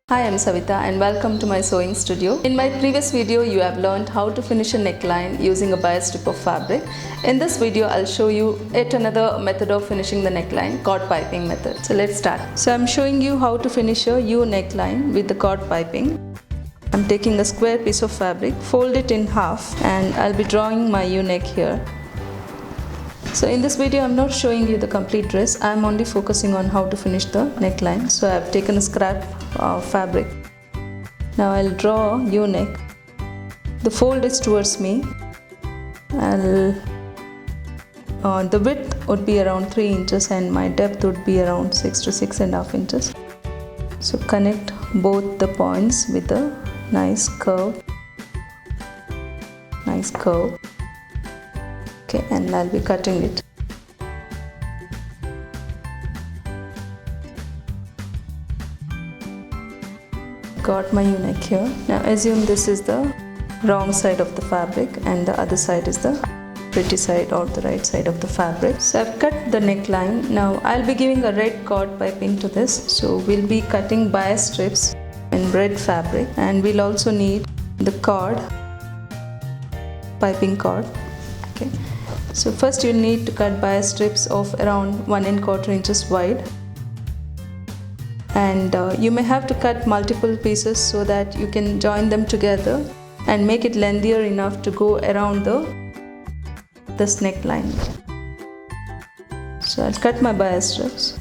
Hi, I'm Savita and welcome to my sewing studio. In my previous video, you have learned how to finish a neckline using a bias strip of fabric. In this video, I'll show you yet another method of finishing the neckline, cord piping method. So let's start. So I'm showing you how to finish a U neckline with the cord piping. I'm taking a square piece of fabric, fold it in half, and I'll be drawing my U neck here. So in this video, I'm not showing you the complete dress. I'm only focusing on how to finish the neckline. So I've taken a scrap fabric. Now I'll draw U neck. The fold is towards me. The width would be around 3 inches and my depth would be around 6 to 6.5 inches. So connect both the points with a nice curve. Okay, and I'll be cutting it. Got my U neck here. Now assume this is the wrong side of the fabric and the other side is the pretty side or the right side of the fabric. So I've cut the neckline. Now I'll be giving a red cord piping to this. So we'll be cutting bias strips in red fabric, and we'll also need the cord, piping cord. Okay. So first you need to cut bias strips of around 1¼ inches wide, and you may have to cut multiple pieces so that you can join them together and make it lengthier enough to go around this neckline. So I'll cut my bias strips.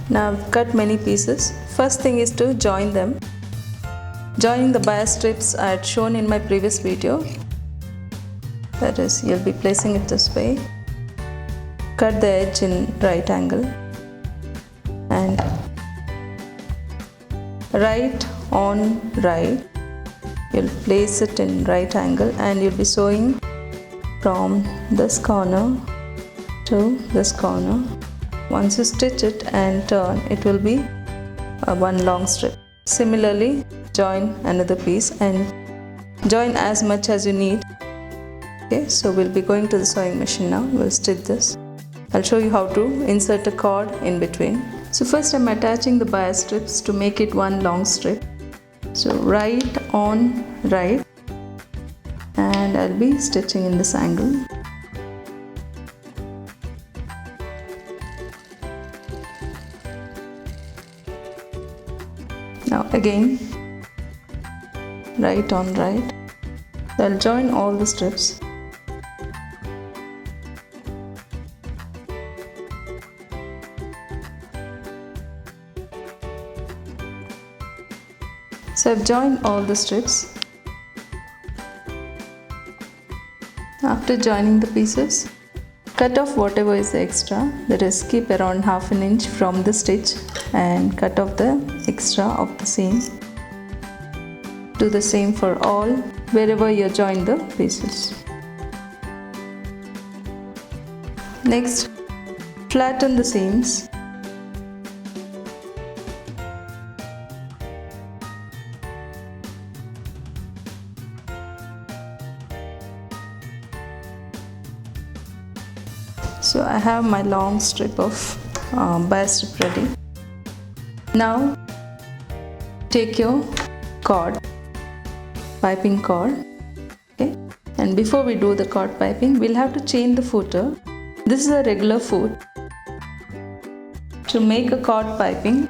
Now I've cut many pieces. First thing is to join them. Joining the bias strips I had shown in my previous video. That is, you'll be placing it this way. Cut the edge in right angle and right on right. You'll place it in right angle and you'll be sewing from this corner to this corner. Once you stitch it and turn, it will be one long strip. Similarly, join another piece and join as much as you need. Okay, so we'll be going to the sewing machine now. We'll stitch this. I'll show you how to insert a cord in between. So first I'm attaching the bias strips to make it one long strip. So right on right, and I'll be stitching in this angle. Now again, right on right. I'll join all the strips. So I've joined all the strips. After joining the pieces, cut off whatever is extra, that is, keep around ½ inch from the stitch and cut off the extra of the seam. Do the same for all wherever you join the pieces. Next, flatten the seams. So I have my long strip of bias strip ready. Now take your cord, piping cord, okay? And before we do the cord piping, we'll have to chain the footer. This is a regular foot. To make a cord piping,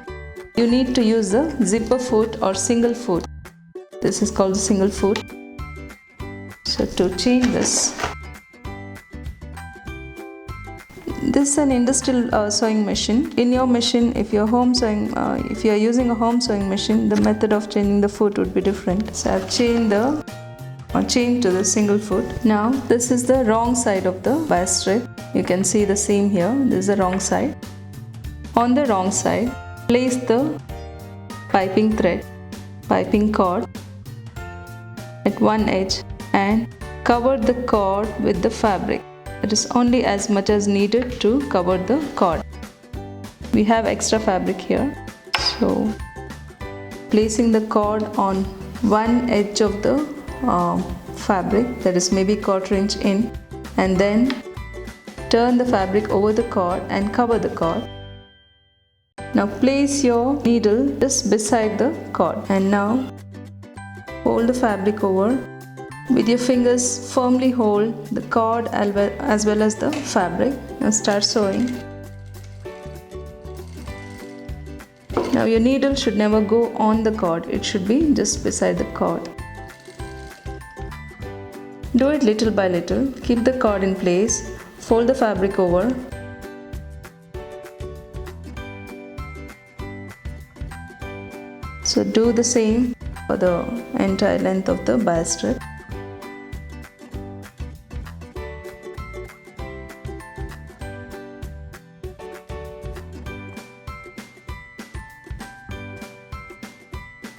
you need to use the zipper foot or single foot. This is called the single foot. So to chain this, this is an industrial sewing machine. In your machine, if you're using a home sewing machine, the method of chaining the foot would be different. So I've chained to the single foot. Now this is the wrong side of the bias strip. You can see the seam here. This is the wrong side. On the wrong side, Place the piping cord at one edge and cover the cord with the fabric. It is only as much as needed to cover the cord. We have extra fabric here, so placing the cord on one edge of the fabric, that is maybe 1/4 inch in, and then turn the fabric over the cord and cover the cord. Now place your needle just beside the cord and now fold the fabric over. With your fingers firmly hold the cord as well as the fabric. Now start sewing. Now your needle should never go on the cord, it should be just beside the cord. Do it little by little. Keep the cord in place, fold the fabric over. So do the same for the entire length of the bias strip.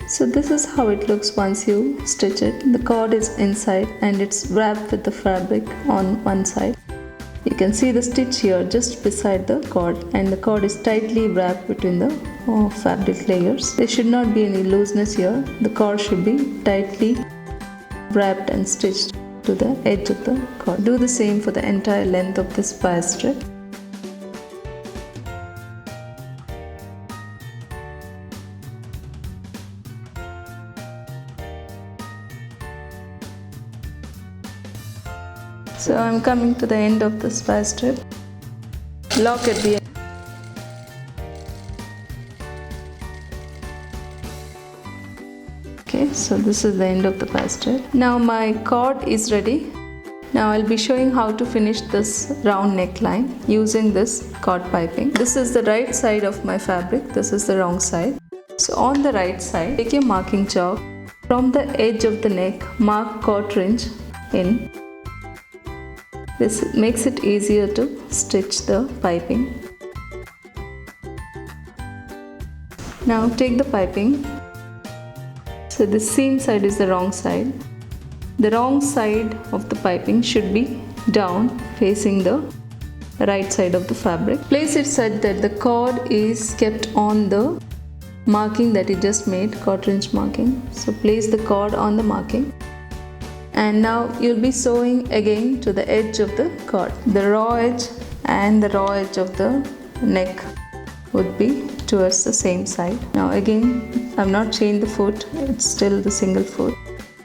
So this is how it looks once you stitch it. The cord is inside and it's wrapped with the fabric on one side. You can see the stitch here just beside the cord, and the cord is tightly wrapped between the fabric layers. There should not be any looseness here. The cord should be tightly wrapped and stitched to the edge of the cord. Do the same for the entire length of this bias strip. So I'm coming to the end of this bias strip. Lock at the end. Okay, so this is the end of the bias strip. Now my cord is ready. Now I'll be showing how to finish this round neckline using this cord piping. This is the right side of my fabric. This is the wrong side. So on the right side, take your marking chalk. From the edge of the neck, mark 1/4 inch in. This makes it easier to stitch the piping. Now take the piping. So the seam side is the wrong side. The wrong side of the piping should be down, facing the right side of the fabric. Place it such that the cord is kept on the marking that you just made, 1/4 inch marking. So place the cord on the marking. And now you'll be sewing again to the edge of the cord. The raw edge and the raw edge of the neck would be towards the same side. Now again, I've not changed the foot, it's still the single foot.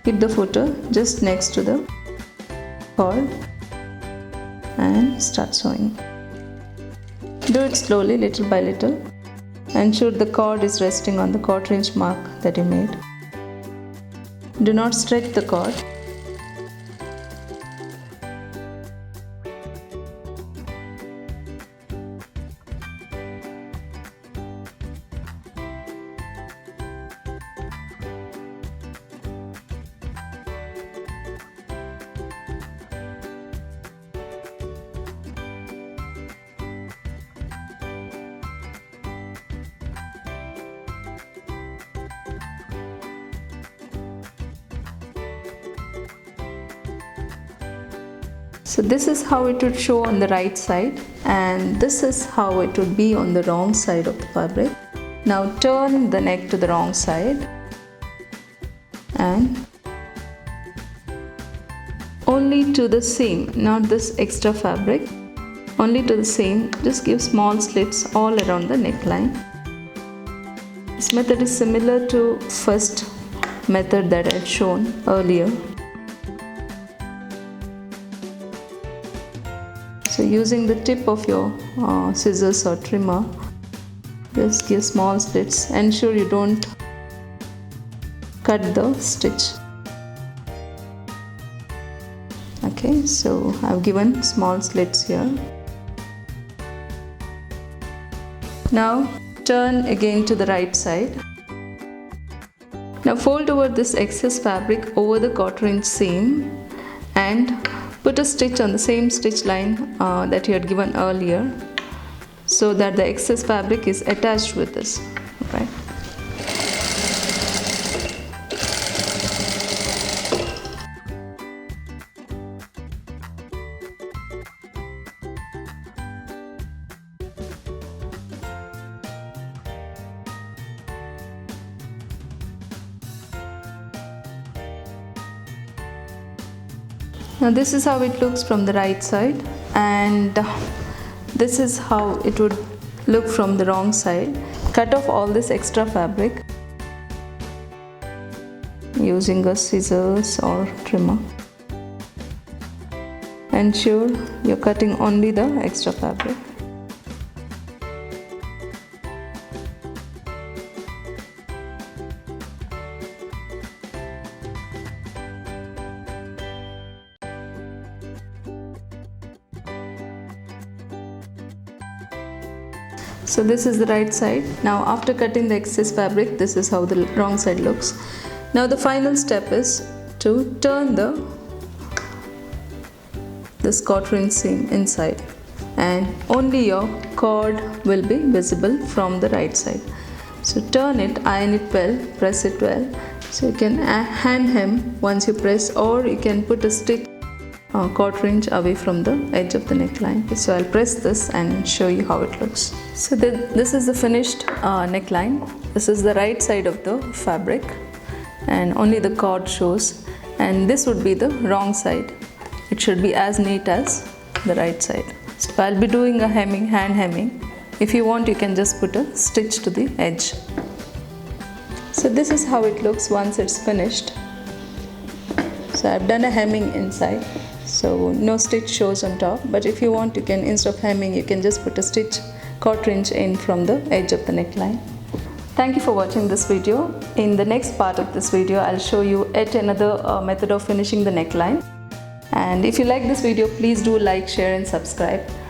Keep the footer just next to the cord and start sewing. Do it slowly, little by little. Ensure the cord is resting on the 1/4 inch mark that you made. Do not stretch the cord. So this is how it would show on the right side, and this is how it would be on the wrong side of the fabric. Now turn the neck to the wrong side and only to the seam, not this extra fabric, only to the seam. Just give small slits all around the neckline. This method is similar to first method that I had shown earlier. So using the tip of your scissors or trimmer, just give small slits. Ensure you don't cut the stitch. Okay, so I've given small slits here. Now turn again to the right side. Now fold over this excess fabric over the 1/4 inch seam and put a stitch on the same stitch line that you had given earlier, so that the excess fabric is attached with this. right? Now this is how it looks from the right side, and this is how it would look from the wrong side. Cut off all this extra fabric using a scissors or trimmer. Ensure you're cutting only the extra fabric. So this is the right side. Now after cutting the excess fabric, this is how the wrong side looks. Now the final step is to turn this quarter-inch seam inside, and only your cord will be visible from the right side. So turn it, iron it well, press it well. So you can hand hem once you press, or you can put a stitch quarter-inch away from the edge of the neckline. So I'll press this and show you how it looks. So this is the finished neckline. This is the right side of the fabric, and only the cord shows, and this would be the wrong side. It should be as neat as the right side. So I'll be doing a hemming, hand hemming. If you want, you can just put a stitch to the edge. So this is how it looks once it's finished. So I've done a hemming inside, so no stitch shows on top, but if you want, you can, instead of hemming, you can just put a stitch quarter-inch in from the edge of the neckline. Thank you for watching this video. In the next part of this video, I'll show you yet another method of finishing the neckline. And if you like this video, please do like, share and subscribe.